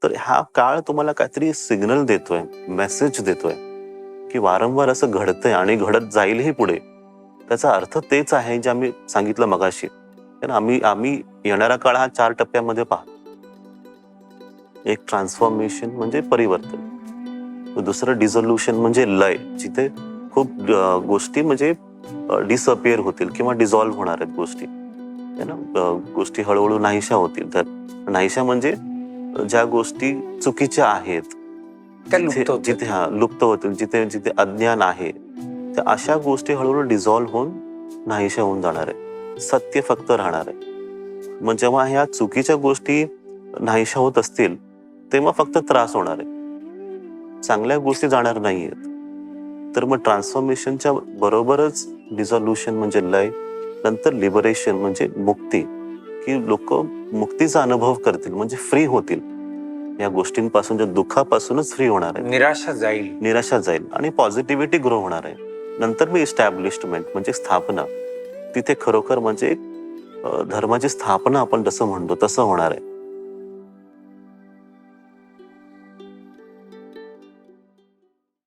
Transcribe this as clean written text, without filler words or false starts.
तर हा काळ तुम्हाला काहीतरी सिग्नल देतोय, मेसेज देतोय की वारंवार असं घडतंय आणि घडत जाईलही पुढे. त्याचा अर्थ तेच आहे जे आम्ही सांगितलं मगाशी. तर आम्ही आम्ही येणारा काळ हा 4 टप्प्यामध्ये पाहतो. एक ट्रान्सफॉर्मेशन म्हणजे परिवर्तन. दुसरं डिझोल्युशन म्हणजे लय, जिथे खूप गोष्टी म्हणजे डिसअपिअर होतील किंवा डिझॉल्व्ह होणार आहेत गोष्टी. है ना? गोष्टी हळूहळू नाहीशा होतील. तर नाहीशा म्हणजे ज्या गोष्टी चुकीच्या आहेत, त्या जिथे लुप्त होतात. जिथे लुप्त होतील, जिथे जिथे अज्ञान आहे, त्या अशा गोष्टी हळूहळू डिझॉल्व्ह होऊन नाहीशा होऊन जाणार आहे. सत्य फक्त राहणार आहे. मग जेव्हा ह्या चुकीच्या गोष्टी नाहीशा होत असतील, तेव्हा फक्त त्रास होणार आहे. चांगल्या गोष्टी जाणार नाहीयेत. तर मग ट्रान्सफॉर्मेशनच्या बरोबरच डिझोल्युशन म्हणजे लय, नंतर लिबरेशन म्हणजे मुक्ती, की लोक मुक्तीचा अनुभव करतील, म्हणजे फ्री होतील. या गोष्टींपासून, दुःखापासूनच फ्री होणार आहे. निराशा जाईल आणि पॉझिटिव्हिटी ग्रो होणार आहे. नंतर मी इस्टॅब्लिशमेंट म्हणजे स्थापना. तिथे खरोखर म्हणजे धर्माची स्थापना आपण जसं म्हणतो तसं होणार आहे.